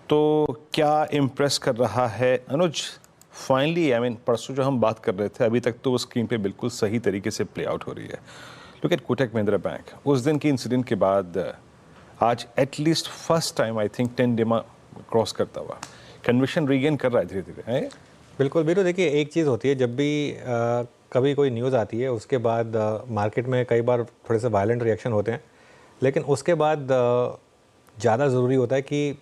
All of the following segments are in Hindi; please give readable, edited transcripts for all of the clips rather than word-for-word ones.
तो क्या इम्प्रेस कर रहा है अनुज? फाइनली परसों जो हम बात कर रहे थे, अभी तक तो वो स्क्रीन पे बिल्कुल सही तरीके से प्ले आउट हो रही है। Look at Kotak Mahindra bank. उस दिन की इंसिडेंट के बाद आज at least first time I think 10 डेमा क्रॉस करता हुआ कन्विक्शन रीगेन कर रहा है धीरे धीरे, है? बिल्कुल बीरू, देखिए एक चीज़ होती है, जब भी कभी कोई न्यूज़ आती है उसके बाद मार्केट में कई बार थोड़े से वायलेंट रिएक्शन होते हैं, लेकिन उसके बाद ज़्यादा ज़रूरी होता है कि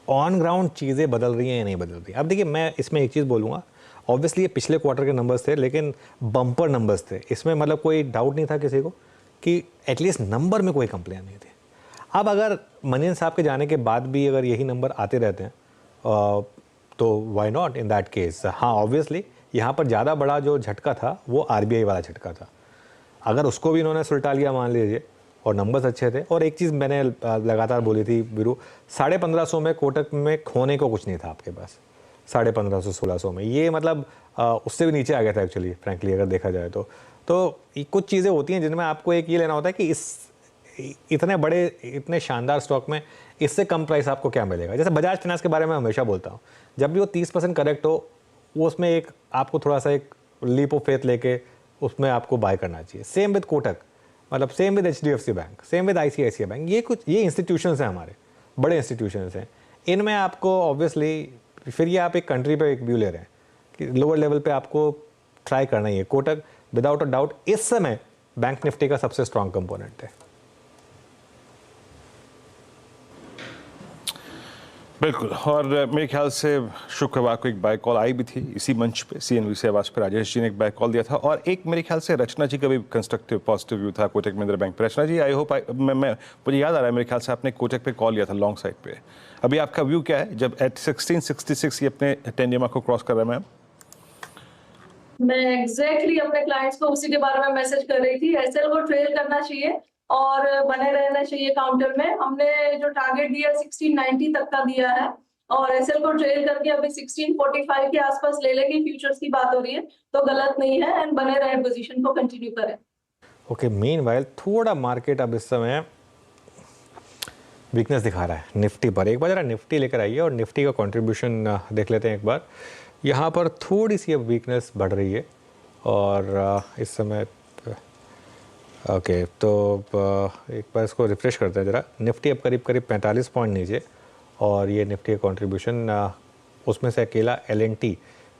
ऑन ग्राउंड चीज़ें बदल रही हैं या नहीं बदल रही। अब देखिए, मैं इसमें एक चीज़ बोलूँगा, ऑब्वियसली ये पिछले क्वार्टर के नंबर्स थे, लेकिन बम्पर नंबर्स थे। इसमें मतलब कोई डाउट नहीं था किसी को कि एटलीस्ट नंबर में कोई कंप्लेन नहीं थी। अब अगर मनीन साहब के जाने के बाद भी अगर यही नंबर आते रहते हैं तो why not in that case. हाँ, ऑब्वियसली यहाँ पर ज़्यादा बड़ा जो झटका था वो आरबीआई वाला झटका था। अगर उसको भी इन्होंने सुलटा लिया मान लीजिए, और नंबर्स अच्छे थे। और एक चीज़ मैंने लगातार बोली थी वीरू, 1550 में कोटक में खोने को कुछ नहीं था आपके पास। 1550 1600 में ये मतलब उससे भी नीचे आ गया था एक्चुअली, फ्रैंकली अगर देखा जाए तो कुछ चीज़ें होती हैं जिनमें आपको एक ये लेना होता है कि इस इतने बड़े इतने शानदार स्टॉक में इससे कम प्राइस आपको क्या मिलेगा। जैसे बजाज फाइनेंस के बारे में हमेशा बोलता हूँ, जब भी वो 30% करेक्ट हो, वो उसमें एक आपको थोड़ा सा एक लीप ऑफ फेथ लेके उसमें आपको बाय करना चाहिए। सेम विद कोटक, मतलब same with HDFC bank, same with ICICI bank. ये इंस्टीट्यूशंस हैं, हमारे बड़े इंस्टीट्यूशंस हैं। इनमें आपको ऑब्वियसली फिर ये आप एक कंट्री पे एक व्यू ले रहे हैं कि लोअर लेवल पे आपको ट्राई करना ही है। कोटक विदाउट अ डाउट इस समय बैंक निफ्टी का सबसे स्ट्रॉन्ग कंपोनेंट है। बिल्कुल। और मेरे ख्याल से शुक्रवार को एक बाय कॉल आई भी थी इसी मंच पे, CNBC से आवाज़ पे राजेश जी ने एक बाय कॉल दिया था, और एक मेरे ख्याल से रचना जी का भी कंस्ट्रक्टिव पॉजिटिव व्यू था कोटक महिंद्रा बैंक पे। रचना जी, आई होप मुझे याद आ रहा है, मेरे ख्याल से आपने कोटक पे कॉल लिया था लॉन्ग साइड पे। अभी आपका व्यू क्या है जब एट 1666 ये अपने 10 डेमा को क्रॉस कर रहा है? मैम, मैं एग्जैक्टली अपने क्लाइंट्स को उसी के बारे में मैसेज कर रही थी। एसएल को ट्रेल करना चाहिए और बने रहना चाहिए काउंटर में। हमने जो टारगेट दिया 1690 तक का दिया है, और एसएल को ट्रेल करके अभी 1645 के आसपास ले लेंगे। फ्यूचर्स की बात हो रही है तो गलत नहीं है, एंड बने रहे पोजीशन को कंटिन्यू करें। ओके, मीनवाइल थोड़ा मार्केट अब इस समय वीकनेस दिखा रहा है निफ्टी पर। एक बार जरा निफ्टी लेकर आइए और निफ्टी का कंट्रीब्यूशन देख लेते हैं एक बार। यहाँ पर थोड़ी सी अब वीकनेस बढ़ रही है, और इस समय ओके, तो एक बार इसको रिफ्रेश करते हैं ज़रा। निफ्टी अब करीब 45 पॉइंट नीचे, और ये निफ्टी का कंट्रीब्यूशन उसमें से अकेला LNT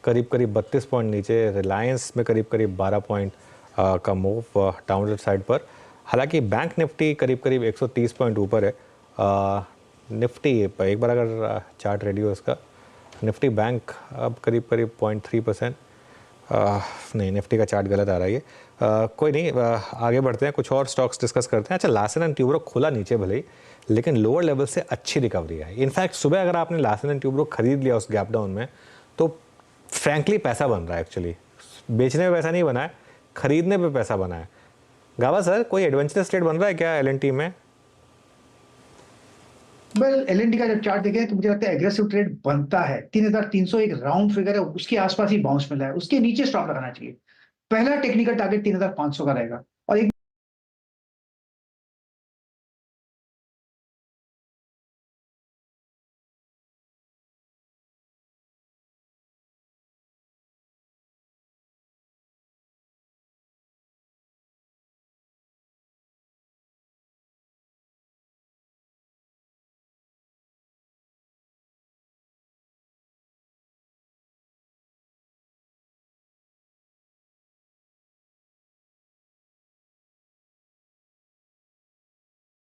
करीब 32 पॉइंट नीचे, रिलायंस में करीब 12 पॉइंट का मूव डाउनवर्ड साइड पर। हालांकि बैंक निफ्टी करीब 130 पॉइंट ऊपर है। निफ्टी एक बार अगर चार्ट रेडी हो इसका, निफ्टी बैंक अब करीब 0.3%। नहीं, निफ्टी का चार्ट गलत आ रहा है। कोई नहीं, आगे बढ़ते हैं, कुछ और स्टॉक्स डिस्कस करते हैं। अच्छा, लार्सन एंड ट्यूब्रो खुला नीचे भले ही, लेकिन लोअर लेवल से अच्छी रिकवरी है। इनफैक्ट सुबह अगर आपने लार्सन एंड ट्यूब्रो खरीद लिया उस गैप डाउन में, तो फ्रैंकली पैसा बन रहा है। एक्चुअली बेचने में पैसा नहीं बना है, खरीदने पे पैसा बना है। गावा सर, कोई एडवेंचरस ट्रेड बन रहा है क्या LNT में? LNT का जब चार्ट देखें तो मुझे लगता है एग्रेसिव ट्रेड बनता है। 3300 एक राउंड फिगर है, उसके आसपास ही बाउंस मिला है, उसके नीचे स्टॉप लगाना चाहिए। पहला टेक्निकल टारगेट 3500 का रहेगा।